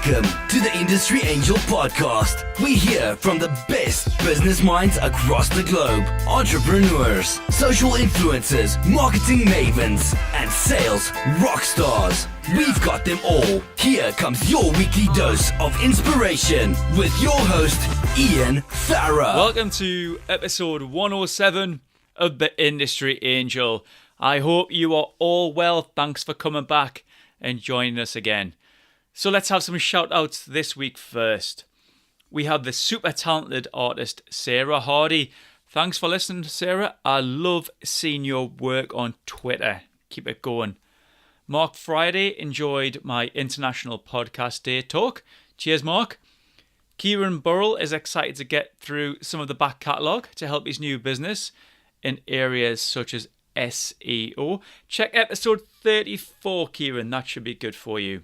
Welcome to the Industry Angel Podcast. We hear from the best business minds across the globe. Entrepreneurs, social influencers, marketing mavens, and sales rock stars. We've got them all. Here comes your weekly dose of inspiration with your host, Ian Farah. Welcome to episode 107 of the Industry Angel. I hope you are all well. Thanks for coming back and joining us again. So let's have some shout outs this week first. We have the super talented artist Sarah Hardy. Thanks for listening, Sarah. I love seeing your work on Twitter. Keep it going. Mark Friday enjoyed my International Podcast Day talk. Cheers, Mark. Kieran Burrell is excited to get through some of the back catalogue to help his new business in areas such as SEO. Check episode 34, Kieran. That should be good for you.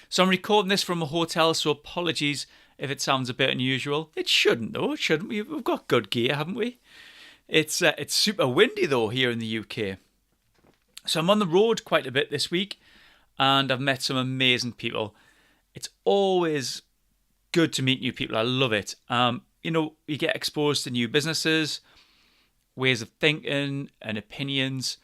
So I'm recording this from a hotel, so apologies if it sounds a bit unusual. It shouldn't, though. It shouldn't. We've got good gear, haven't we? It's super windy, though, here in the UK. So I'm on the road quite a bit this week, and I've met some amazing people. It's always good to meet new people. I love it. You get exposed to new businesses, ways of thinking, and opinions.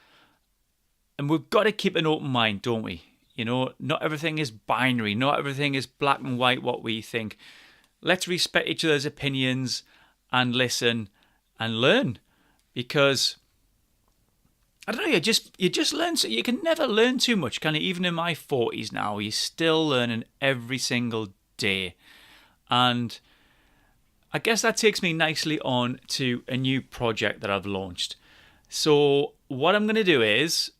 And we've got to keep an open mind, don't we? You know, not everything is binary. Not everything is black and white what we think. Let's respect each other's opinions and listen and learn. Because, I don't know, you just learn. So you can never learn too much, can you? Even in my 40s now, you're still learning every single day. And I guess that takes me nicely on to a new project that I've launched. So what I'm going to do is,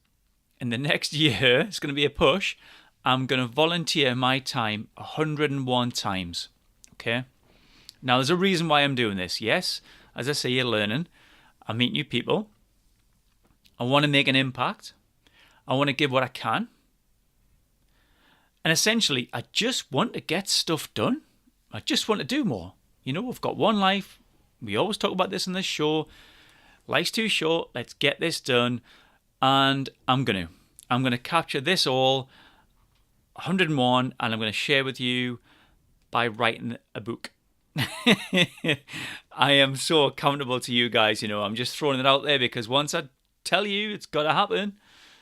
in the next year, it's going to be a push, I'm going to volunteer my time 101 times. Okay? Now, there's a reason why I'm doing this. Yes, as I say, you're learning. I meet new people. I want to make an impact. I want to give what I can. And essentially, I just want to get stuff done. I just want to do more. You know, we've got one life. We always talk about this on this show. Life's too short. Let's get this done. And I'm going to capture this all, 101, and I'm going to share with you by writing a book. I am so accountable to you guys, you know. I'm just throwing it out there because once I tell you, it's got to happen.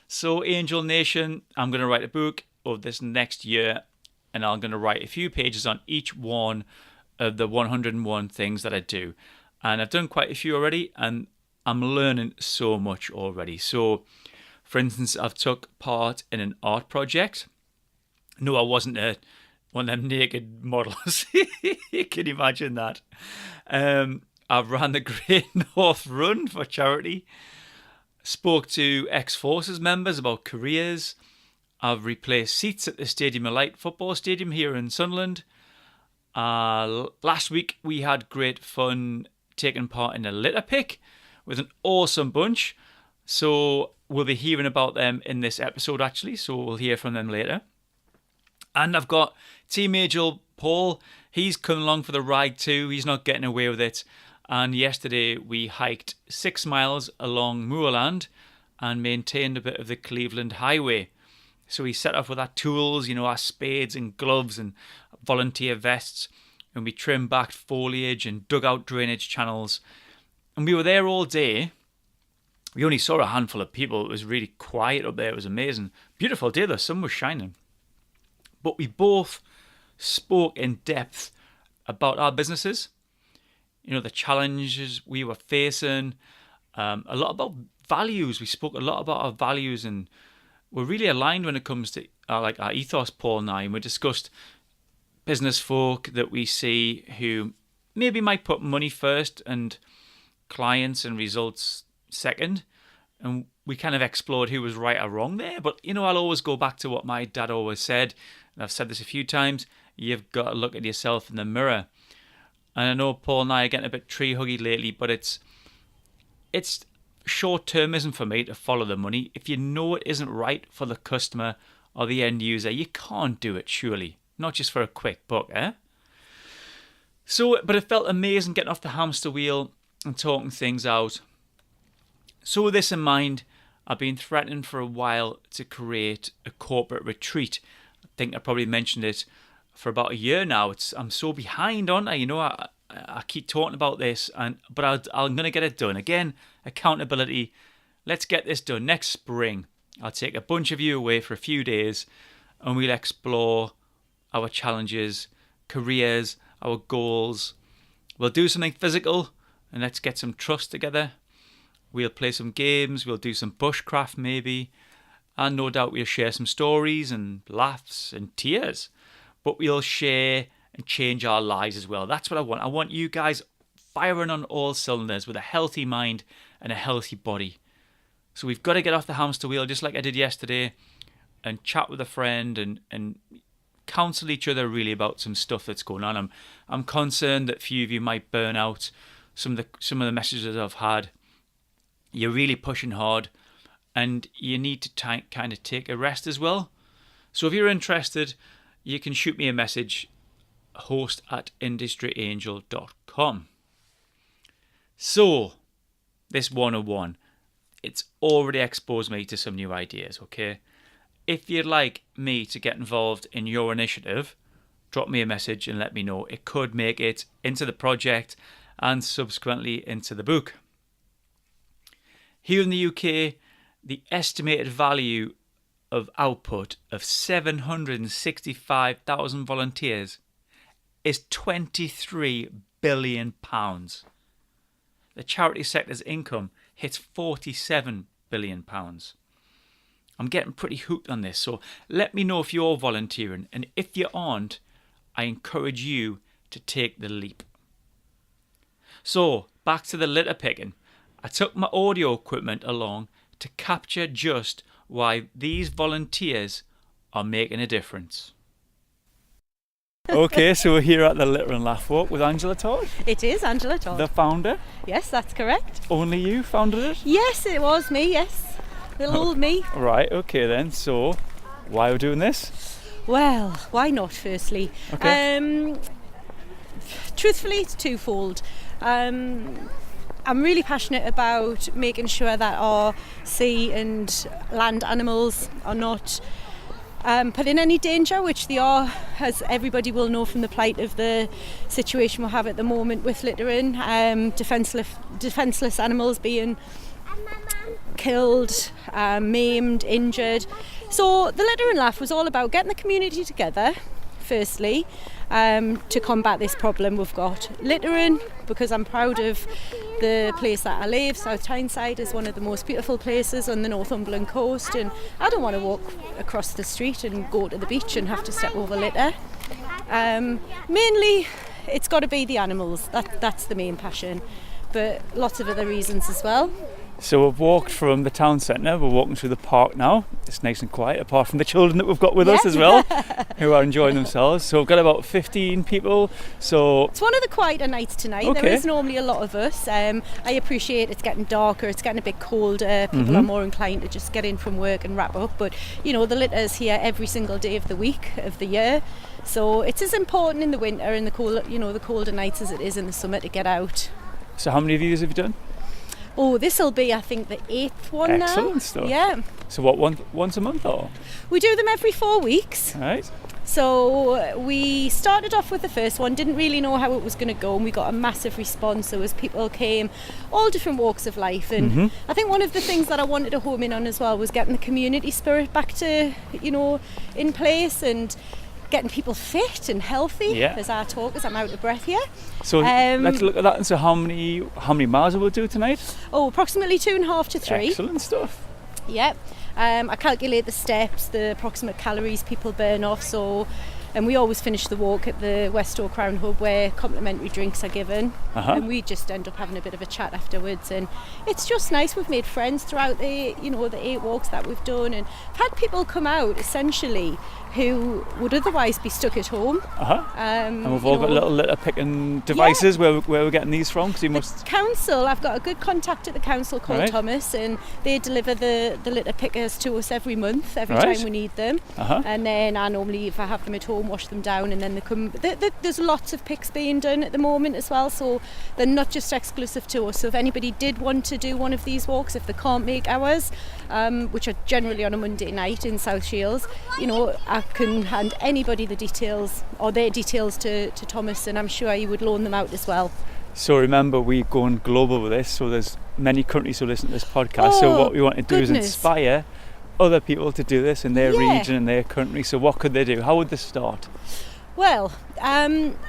So Angel Nation, I'm going to write a book over this next year, and I'm going to write a few pages on each one of the 101 things that I do. And I've done quite a few already, and I'm learning so much already. So, for instance, I've took part in an art project. No, I wasn't one of them naked models. Can you imagine that? I've ran the Great North Run for charity. Spoke to ex-forces members about careers. I've replaced seats at the Stadium of Light football stadium here in Sunderland. Last week we had great fun taking part in a litter pick with an awesome bunch. So we'll be hearing about them in this episode, actually. So we'll hear from them later. And I've got Team Angel Paul. He's coming along for the ride too. He's not getting away with it. And yesterday we hiked 6 miles along Moorland and maintained a bit of the Cleveland Highway. So we set off with our tools, you know, our spades and gloves and volunteer vests. And we trimmed back foliage and dug out drainage channels. And we were there all day. We only saw a handful of people. It was really quiet up there. It was amazing. Beautiful day. The sun was shining. But we both spoke in depth about our businesses. You know, the challenges we were facing. A lot about values. We spoke a lot about our values, and we're really aligned when it comes to our ethos, Paul and I. And we discussed business folk that we see who maybe might put money first and clients and results second, and we kind of explored who was right or wrong there. But you know, I'll always go back to what my dad always said, and I've said this a few times: you've got to look at yourself in the mirror. And I know Paul and I are getting a bit tree huggy lately, but it's short-termism for me to follow the money. If you know it isn't right for the customer or the end user, you can't do it, surely. Not just for a quick buck, eh? So, but it felt amazing getting off the hamster wheel and talking things out. So with this in mind, I've been threatening for a while to create a corporate retreat. think I probably mentioned it for about a year now. I'm so behind, aren't I? You know, I keep talking about this, but I'm going to get it done. Again, accountability. Let's get this done next spring. I'll take a bunch of you away for a few days and we'll explore our challenges, careers, our goals. We'll do something physical and let's get some trust together. We'll play some games, we'll do some bushcraft maybe, and no doubt we'll share some stories and laughs and tears. But we'll share and change our lives as well. That's what I want. I want you guys firing on all cylinders with a healthy mind and a healthy body. So we've got to get off the hamster wheel just like I did yesterday and chat with a friend and counsel each other really about some stuff that's going on. I'm concerned that a few of you might burn out. Some of the messages I've had, you're really pushing hard and you need to kind of take a rest as well. So if you're interested, you can shoot me a message, host@industryangel.com. So, this 101, it's already exposed me to some new ideas, okay? If you'd like me to get involved in your initiative, drop me a message and let me know. It could make it into the project and subsequently into the book. Here in the UK, the estimated value of output of 765,000 volunteers is £23 billion. The charity sector's income hits £47 billion. I'm getting pretty hooked on this, so let me know if you're volunteering, and if you aren't, I encourage you to take the leap. So, back to the litter picking. I took my audio equipment along to capture just why these volunteers are making a difference. Okay, so we're here at the Litter and Laugh Walk with Angela Todd. It is Angela Todd. The founder? Yes, that's correct. Only you founded it? Yes, it was me, yes. Little old me. Right, okay then. So, why are we doing this? Well, why not, firstly? Okay. Truthfully, it's twofold. I'm really passionate about making sure that our sea and land animals are not put in any danger, which they are, as everybody will know from the plight of the situation we have at the moment with littering, defenceless animals being killed, maimed, injured. So the Litter and Laugh was all about getting the community together, firstly, to combat this problem we've got. Littering, because I'm proud of the place that I live, South Tyneside is one of the most beautiful places on the Northumberland coast, and I don't want to walk across the street and go to the beach and have to step over litter. Mainly it's got to be the animals, that's the main passion, but lots of other reasons as well. So we've walked from the town centre, we're walking through the park now. It's nice and quiet, apart from the children that we've got with us as well, who are enjoying themselves. So we've got about 15 people. So it's one of the quieter nights tonight. Okay. There is normally a lot of us. I appreciate it's getting darker, it's getting a bit colder. People are more inclined to just get in from work and wrap up. But, you know, the litter's here every single day of the week, of the year. So it's as important in the winter and the colder nights as it is in the summer to get out. So how many of these have you done? Oh, this will be, I think, the 8th one now. Excellent stuff. Yeah. So what, once a month or? We do them every 4 weeks. Right. So we started off with the first one, didn't really know how it was going to go, and we got a massive response. So as people came, all different walks of life, and I think one of the things that I wanted to home in on as well was getting the community spirit back to, in place, and getting people fit and healthy. As I talk, as I'm out of breath here. So let's look at that. And so how many miles will we do tonight? Oh, approximately 2.5 to 3. Excellent stuff. Yep. I calculate the steps, the approximate calories people burn off. And we always finish the walk at the Westow Crown Hub where complimentary drinks are given, and we just end up having a bit of a chat afterwards, and it's just nice. We've made friends throughout the 8 walks that we've done, and I've had people come out essentially who would otherwise be stuck at home. And we've all got little litter picking devices. Where we're getting these from? Because you must. Council. I've got a good contact at the council called Thomas, and they deliver the litter pickers to us every month, every time we need them. And then I normally, if I have them at home, and wash them down, and then they come. There's lots of picks being done at the moment as well, so they're not just exclusive to us. So if anybody did want to do one of these walks, if they can't make ours, which are generally on a Monday night in South Shields, I can hand anybody the details or their details to Thomas, and I'm sure he would loan them out as well. So remember, we're going global with this, so there's many countries who listen to this podcast. So what we want to do is inspire other people to do this in their region and their country. So what could they do? How would they start? Well,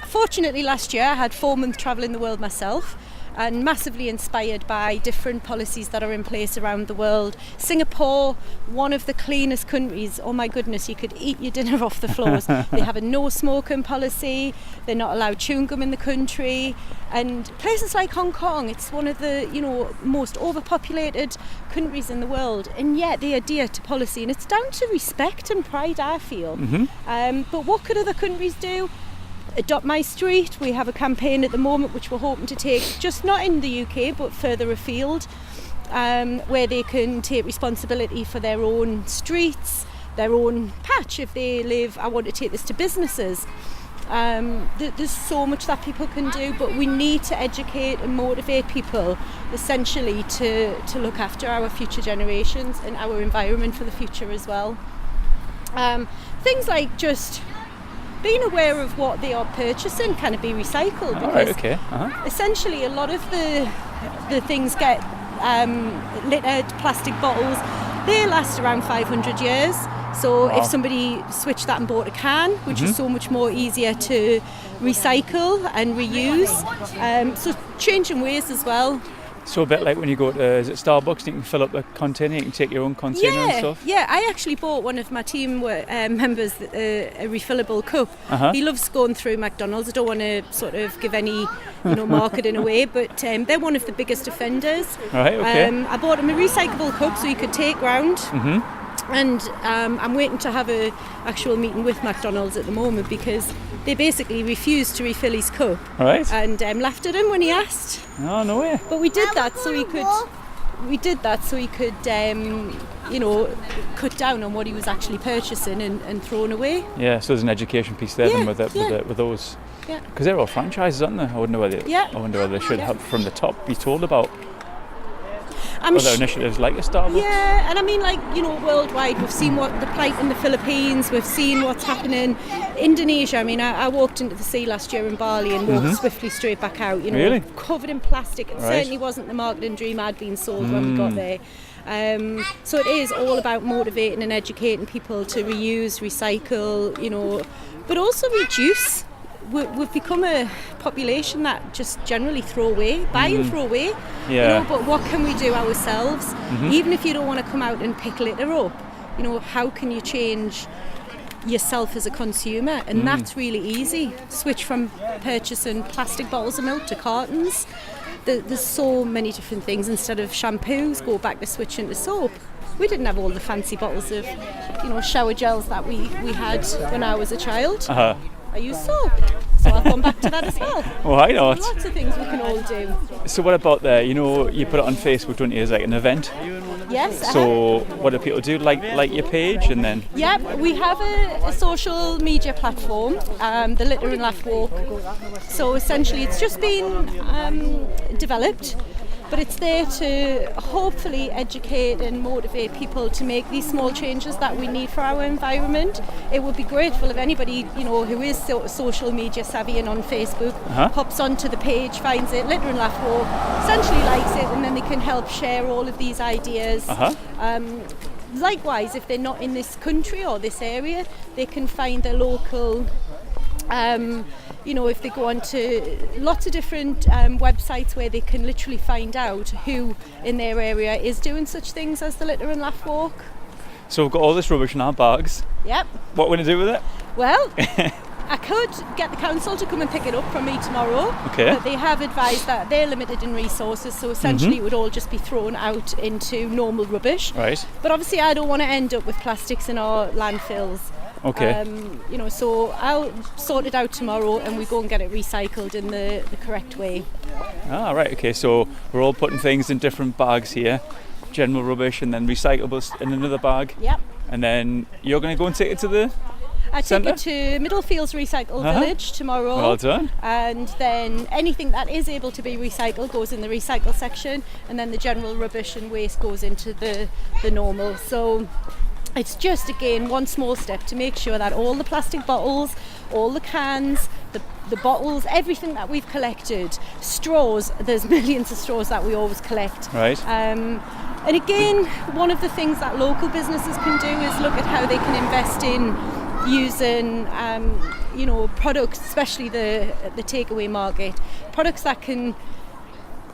fortunately last year I had 4-month travelling the world myself, and massively inspired by different policies that are in place around the world. Singapore, one of the cleanest countries. Oh my goodness, you could eat your dinner off the floors. They have a no smoking policy. They're not allowed chewing gum in the country. And places like Hong Kong, it's one of the most overpopulated countries in the world, and yet they adhere to policy, and it's down to respect and pride, I feel. But what could other countries do? Adopt My Street. We have a campaign at the moment which we're hoping to take, just not in the UK but further afield, where they can take responsibility for their own streets, their own patch. If they live, I want to take this to businesses. There's so much that people can do, but we need to educate and motivate people essentially to look after our future generations and our environment for the future as well. Things like just being aware of what they are purchasing, can it be recycled? Because essentially a lot of the things get littered, plastic bottles, they last around 500 years. So if somebody switched that and bought a can, which is so much more easier to recycle and reuse, so changing ways as well. So a bit like when you go to Starbucks, you can fill up a container, you can take your own container and stuff? Yeah, I actually bought one of my team members a refillable cup. He loves going through McDonald's. I don't want to sort of give any marketing away, but they're one of the biggest offenders. Right, okay. I bought him a recyclable cup so he could take round. And I'm waiting to have an actual meeting with McDonald's at the moment, because they basically refused to refill his cup. Right. And laughed at him when he asked. Oh, no way. But we did that so he could. Cut down on what he was actually purchasing and throwing away. Yeah, so there's an education piece there then with those. Yeah. Because they're all franchises, aren't they? I wonder whether they should have from the top be told about other initiatives like a Starbucks. Yeah, and I mean, worldwide, we've seen what the plight in the Philippines, we've seen what's happening in Indonesia. I mean, I walked into the sea last year in Bali and walked swiftly straight back out, really? Covered in plastic. It certainly wasn't the marketing dream I'd been sold when we got there. So it is all about motivating and educating people to reuse, recycle, but also reduce. We've become a population that just generally buy and throw away. Yeah. But what can we do ourselves? Even if you don't want to come out and pick litter up, how can you change yourself as a consumer? And that's really easy. Switch from purchasing plastic bottles of milk to cartons. There's so many different things. Instead of shampoos, go back to switching to soap. We didn't have all the fancy bottles of, shower gels that we had when I was a child. I use soap, so I've gone back to that as well. Why not? Lots of things we can all do. So what about there? You put it on Facebook, don't you, as like an event? Yes. So what do people do? Like your page and then? Yeah, we have a social media platform, the Litter and Laugh Walk. So essentially it's just been developed, but it's there to hopefully educate and motivate people to make these small changes that we need for our environment. It would be grateful if anybody who is social media savvy and on Facebook hops onto the page, finds it, Litter and Laugh Walk, essentially likes it, and then they can help share all of these ideas. Likewise, if they're not in this country or this area, they can find their local if they go on to lots of different websites where they can literally find out who in their area is doing such things as the Litter and Laugh Walk. So we've got all this rubbish in our bags. Yep. What are we going to do with it? Well, I could get the council to come and pick it up from me tomorrow. Okay. But they have advised that they're limited in resources, so essentially it would all just be thrown out into normal rubbish. Right. But obviously I don't want to end up with plastics in our landfills. Okay. So I'll sort it out tomorrow and we go and get it recycled in the correct way. Ah, right, okay, so we're all putting things in different bags here. General rubbish and then recyclables in another bag. Yep. And then you're going to go and take it to the I centre? take it to Middlefields Recycle Village tomorrow. Well done. And then anything that is able to be recycled goes in the recycle section, and then the general rubbish and waste goes into the normal. So it's just, again, one small step to make sure that all the plastic bottles, all the cans, the bottles, everything that we've collected, straws, there's millions of straws that we always collect. Right. And again, one of the things that local businesses can do is look at how they can invest in using, products, especially the takeaway market, products that can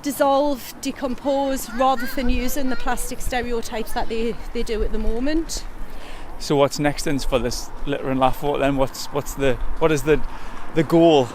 dissolve, decompose, rather than using the plastic stereotypes that they do at the moment. So what's next then for this Litter and Laugh Walk then? What is the goal?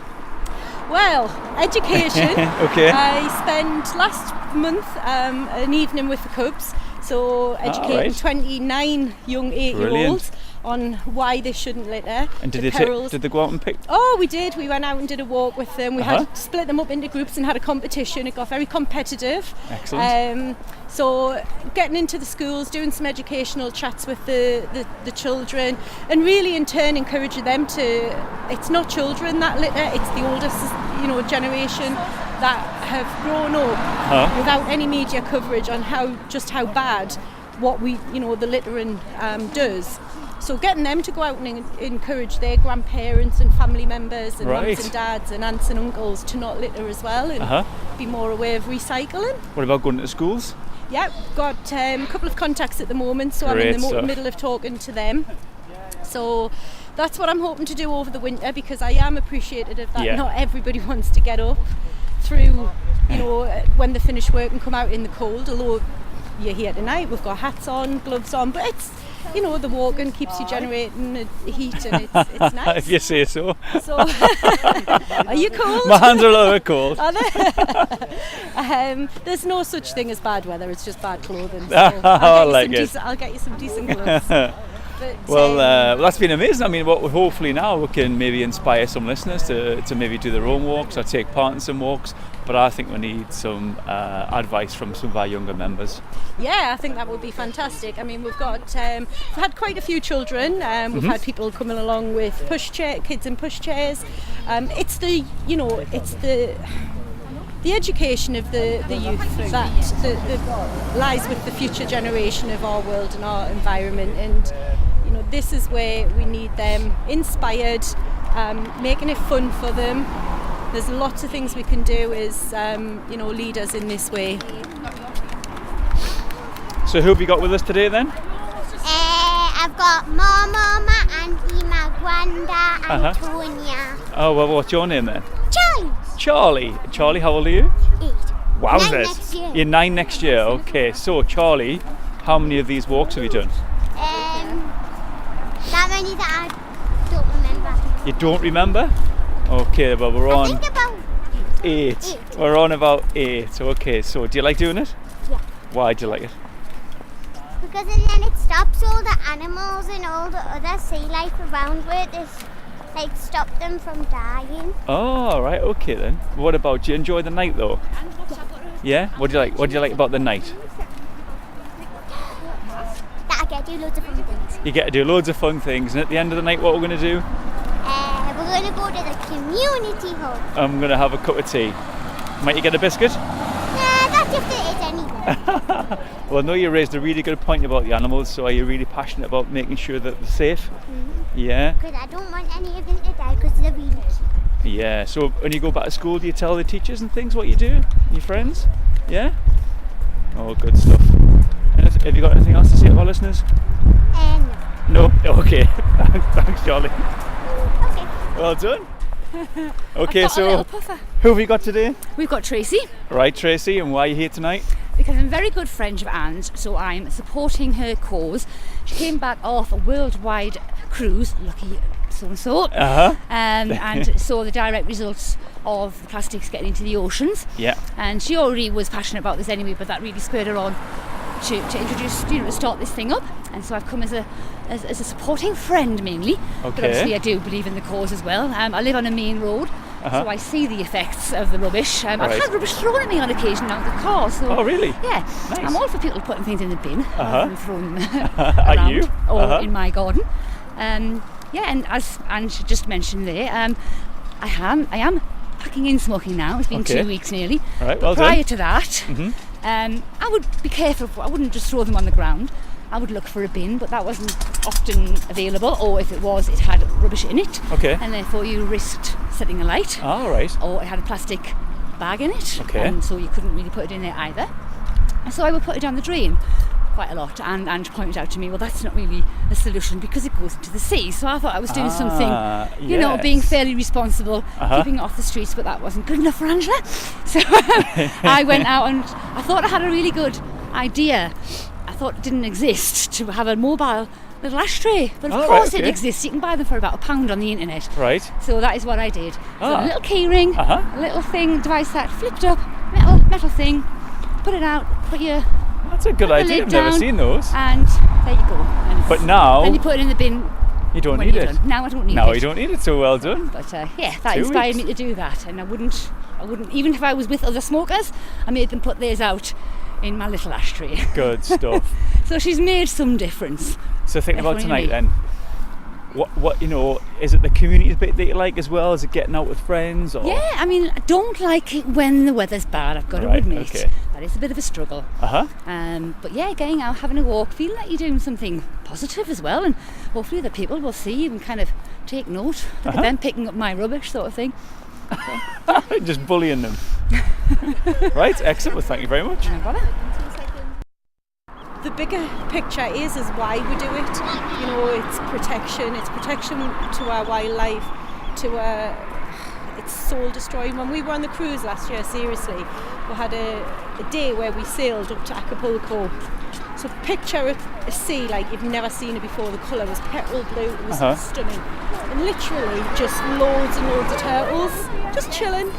Well, education. Okay. I spent last month an evening with the Cubs, so educating 29 young 8-year-olds on why they shouldn't litter. And did they go out and pick? Oh, we did. We went out and did a walk with them. We had split them up into groups and had a competition. It got very competitive. Excellent. So getting into the schools, doing some educational chats with the children, and really in turn encouraging them to, it's not children that litter, it's the oldest generation that have grown up without any media coverage on how bad what the littering does. So getting them to go out and encourage their grandparents and family members and mums and dads and aunts and uncles to not litter as well, and be more aware of recycling. What about going to schools? Yeah, got a couple of contacts at the moment, so I'm in the middle of talking to them. So that's what I'm hoping to do over the winter, because I am appreciative that not everybody wants to get up through, when they finish work and come out in the cold, although you're here tonight, we've got hats on, gloves on, but it's, the walking keeps you generating heat, and it's nice. If you say so. Are you cold? My hands are a little bit cold. Are they? There's no such thing as bad weather, it's just bad clothing. So I'll get you some decent gloves. But, that's been amazing. I mean, hopefully now we can maybe inspire some listeners to maybe do their own walks or take part in some walks. But I think we need some advice from some of our younger members. Yeah, I think that would be fantastic. I mean, we've had quite a few children. We've had people coming along with kids in push chairs. It's the education of the youth that lies with the future generation of our world and our environment, and this is where we need them inspired, making it fun for them. There's lots of things we can do as leaders in this way. So who have you got with us today then? I've got Mama, Auntie, my Granda, and Tonya. Oh, well, what's your name then? Charlie. Charlie, how old are you? 8. Wowzers. 9 next year. You're 9 next year. Okay, so Charlie, how many of these walks have you done? That many that I don't remember. You don't remember? Okay, well we're on. I think about 8. We're on about 8. Okay, so do you like doing it? Yeah. Why do you like it? Because then it stops all the animals and all the other sea life around where it stop them from dying. Oh, right, okay then. What about, do you enjoy the night though? Yeah? What do you like about the night? That I get to do loads of fun things. You get to do loads of fun things, and at the end of the night what we're going to do? We're going to go to the community hall. I'm going to have a cup of tea. Might you get a biscuit? That's if there is anything. Well, I know you raised a really good point about the animals, so are you really passionate about making sure that they're safe? Mm-hmm. Yeah? Because I don't want any of them to die, because they're really cute. Yeah, so when you go back to school, do you tell the teachers and things what you do? And your friends? Yeah? Oh, good stuff. Have you got anything else to say to our listeners? No. No? Okay. Thanks, Charlie. Okay. Well done. Okay, I've got a so little puffer. who have we got today? We've got Tracy, Right, Tracy, and why are you here tonight? because I'm very good friends of Anne's, so I'm supporting her cause. She came back off a worldwide cruise, lucky so-and-so, and saw the direct results of the plastics getting into the oceans. Yeah. And she already was passionate about this anyway, but that really spurred her on to introduce, to start this thing up. And so I've come as a supporting friend mainly, but Okay. obviously I do believe in the cause as well. I live on a main road, so I see the effects of the rubbish. I've Right. had rubbish thrown at me on occasion out of the car. So Oh, really? yeah, Nice. I'm all for people putting things in the bin rather than throwing them At around you? or in my garden. yeah, and as Ange just mentioned there, I am packing in smoking now. It's been 2 weeks nearly. Right, but well prior done. to that, I would be careful. I wouldn't just throw them on the ground. I would look for a bin, but that wasn't often available, or if it was, it had rubbish in it. Okay. And therefore you risked setting alight. All right. Or it had a plastic bag in it. Okay. And so you couldn't really put it in there either. And so I would put it down the drain quite a lot. And Ange pointed out to me, well, that's not really a solution because it goes into the sea. So I thought I was doing something, being fairly responsible, keeping it off the streets, but that wasn't good enough for Angela. So I went out and I thought I had a really good idea. I thought it didn't exist to have a mobile little ashtray, but of course it exists. You can buy them for about £1 on the internet. Right. So that is what I did. So a little key ring, a little device that flipped up, metal thing, put it out, put your That's a good idea. I've never seen those. And there you go. And But now then you put it in the bin. You don't need it. Done. Now I don't need it. Now you don't need it. So well done. But that 2 inspired weeks. me to do that, and I wouldn't even if I was with other smokers, I made them put theirs out in my little ashtray. Good stuff. So she's made some difference. So thinking about Definitely. tonight then, what is it the community bit that you like as well? Is it getting out with friends? Or? Yeah, I mean, I don't like it when the weather's bad, I've got to admit. Okay. That is a bit of a struggle. But yeah, going out, having a walk, feeling like you're doing something positive as well, and hopefully the people will see you and kind of take note. Look at them picking up my rubbish sort of thing. Just bullying them. Right, excellent. Well, thank you very much. No bother. The bigger picture is why we do it. It's protection to our wildlife, it's soul destroying. When we were on the cruise last year, seriously, we had a day where we sailed up to Acapulco. So picture a sea like you've never seen it before. The colour was petrol blue, it was stunning. And literally just loads and loads of turtles, just chilling,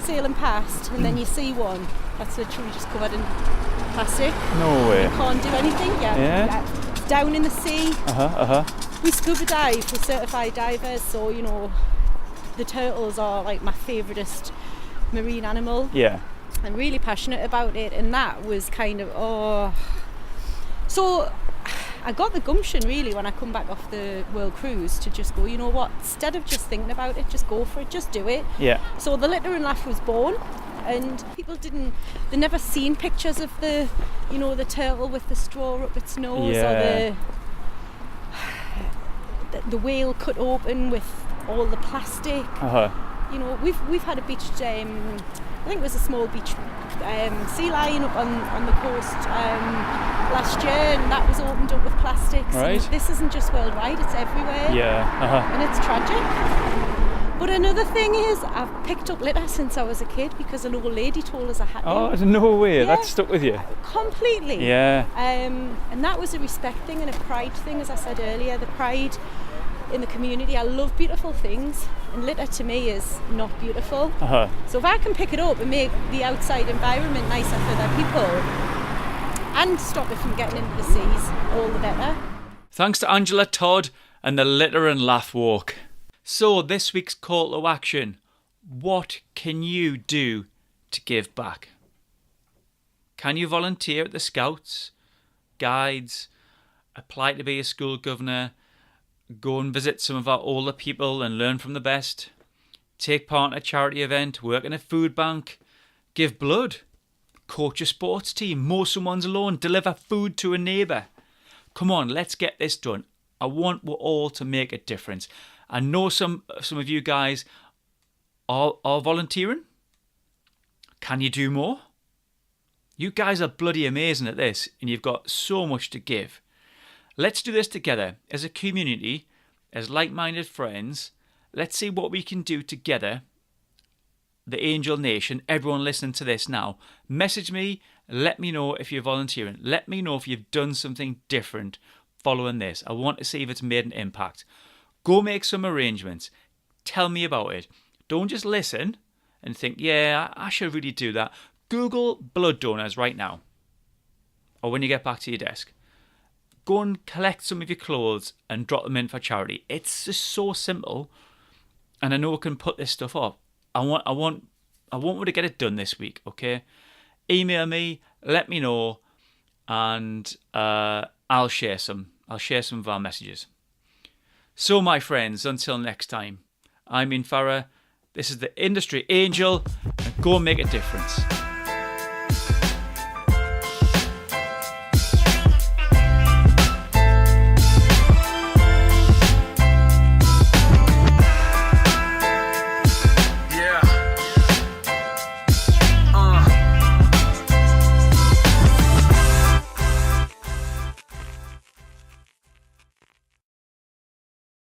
sailing past, and then you see one that's literally just covered in plastic. No way. You can't do anything. Yeah. It's down in the sea. We scuba dive. We're certified divers, so the turtles are like my favouriteest marine animal. Yeah. I'm really passionate about it, and that was kind of So I got the gumption really when I come back off the world cruise to just go, you know what, instead of just thinking about it, just go for it, just do it. Yeah. So the Litter and Laugh was born, and people they never seen pictures of the turtle with the straw up its nose, or the whale cut open with all the plastic. We've had a beach, I think it was a small beach sea lion up on the coast last year, and that was opened up with plastic. Right. So this isn't just worldwide, it's everywhere. Yeah. And it's tragic. But another thing is, I've picked up litter since I was a kid because an old lady told us I had to. Oh, no way. Yeah. That stuck with you. Completely. Yeah. And that was a respect thing and a pride thing, as I said earlier, the pride in the community. I love beautiful things, and litter to me is not beautiful. So if I can pick it up and make the outside environment nicer for other people and stop it from getting into the seas, all the better. Thanks to Angela Todd and the Litter and Laugh Walk. So this week's call to action: what can you do to give back? Can you volunteer at the Scouts, Guides, apply to be a school governor, go and visit some of our older people and learn from the best, take part in a charity event, work in a food bank, give blood, coach a sports team, mow someone's lawn, deliver food to a neighbour? Come on, let's get this done. I want us all to make a difference. I know some of you guys are volunteering. Can you do more? You guys are bloody amazing at this, and you've got so much to give. Let's do this together as a community, as like-minded friends. Let's see what we can do together. The Angel Nation, everyone listening to this now, message me, let me know if you're volunteering. Let me know if you've done something different following this. I want to see if it's made an impact. Go make some arrangements. Tell me about it. Don't just listen and think, yeah, I should really do that. Google blood donors right now, or when you get back to your desk. Go and collect some of your clothes and drop them in for charity. It's just so simple, and I know we can put this stuff up. I want you to get it done this week, okay? Email me, let me know, and I'll share some of our messages. So, my friends, until next time, I'm Ian Farrer. This is the Industry Angel, and go make a difference.